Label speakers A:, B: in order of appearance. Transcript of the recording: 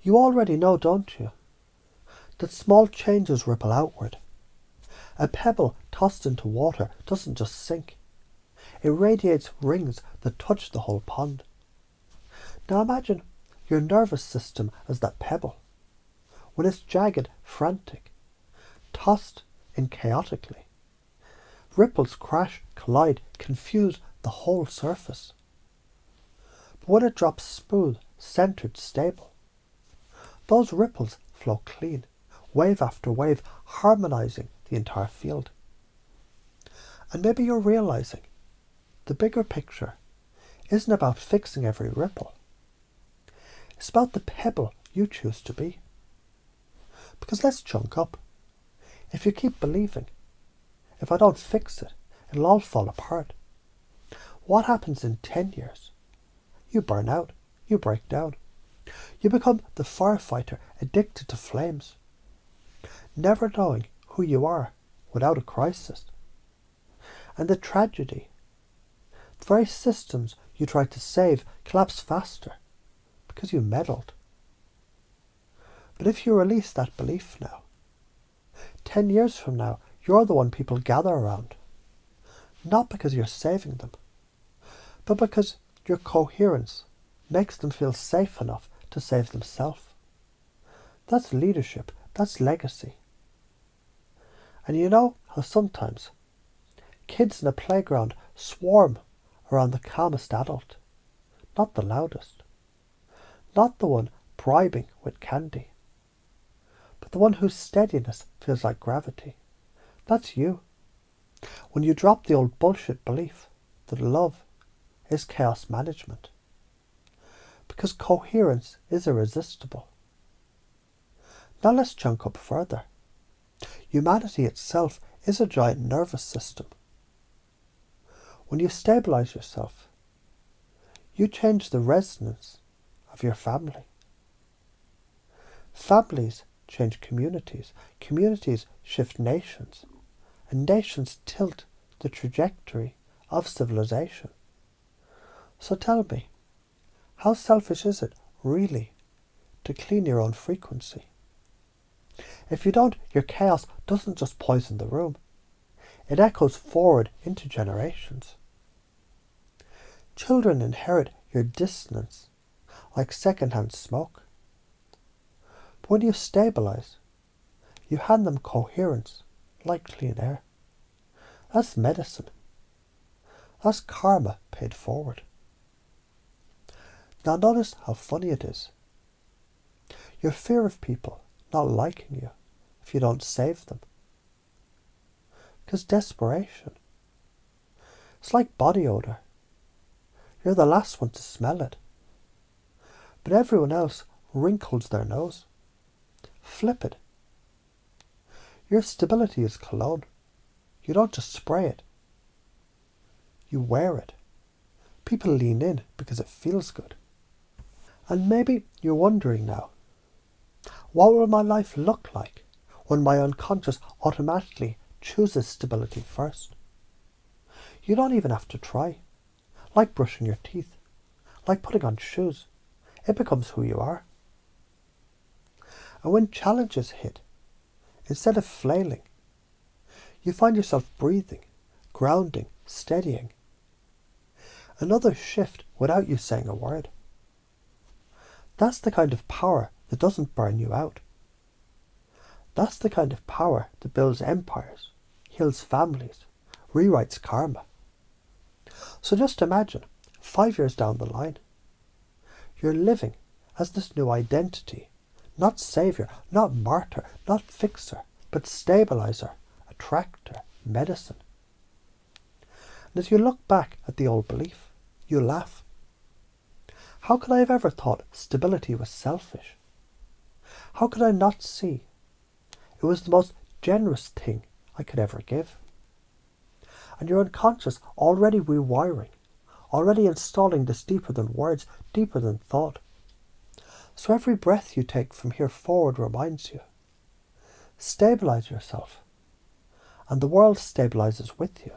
A: You already know, don't you, that small changes ripple outward. A pebble tossed into water doesn't just sink. It radiates rings that touch the whole pond. Now imagine your nervous system as that pebble. When it's jagged, frantic, tossed in chaotically. Ripples crash, collide, confuse the whole surface. But when it drops smooth, centered, stable, those ripples flow clean, wave after wave, harmonizing the entire field. And maybe you're realizing the bigger picture isn't about fixing every ripple. It's about the pebble you choose to be. Because let's chunk up. If you keep believing, if I don't fix it, it'll all fall apart. What happens in 10 years? You burn out. You break down. You become the firefighter addicted to flames, never knowing who you are without a crisis. And the tragedy, the very systems you tried to save collapse faster because you meddled. But if you release that belief now, 10 years from now, you're the one people gather around. Not because you're saving them, but because your coherence makes them feel safe enough to save themselves. That's leadership. That's legacy. And you know how sometimes kids in a playground swarm around the calmest adult, not the loudest, not the one bribing with candy, but the one whose steadiness feels like gravity. That's you. When you drop the old bullshit belief that love is chaos management. Because coherence is irresistible. Now let's chunk up further. Humanity itself is a giant nervous system. When you stabilize yourself, you change the resonance of your family. Families change communities. Communities shift nations. And nations tilt the trajectory of civilization. So tell me, how selfish is it, really, to clean your own frequency? If you don't, your chaos doesn't just poison the room. It echoes forward into generations. Children inherit your dissonance like second-hand smoke. But when you stabilize, you hand them coherence like clean air. That's medicine. That's karma paid forward. Now notice how funny it is. Your fear of people not liking you if you don't save them. Because desperation. It's like body odor. You're the last one to smell it. But everyone else wrinkles their nose. Flip it. Your stability is cologne. You don't just spray it. You wear it. People lean in because it feels good. And maybe you're wondering now, what will my life look like when my unconscious automatically chooses stability first? You don't even have to try. Like brushing your teeth, like putting on shoes. It becomes who you are. And when challenges hit, instead of flailing, you find yourself breathing, grounding, steadying. Another shift without you saying a word. That's the kind of power that doesn't burn you out. That's the kind of power that builds empires, heals families, rewrites karma. So just imagine, 5 years down the line, you're living as this new identity, not savior, not martyr, not fixer, but stabilizer, attractor, medicine. And as you look back at the old belief, you laugh. How could I have ever thought stability was selfish? How could I not see it was the most generous thing I could ever give? And your unconscious already rewiring, already installing this deeper than words, deeper than thought. So every breath you take from here forward reminds you. Stabilize yourself, and the world stabilizes with you.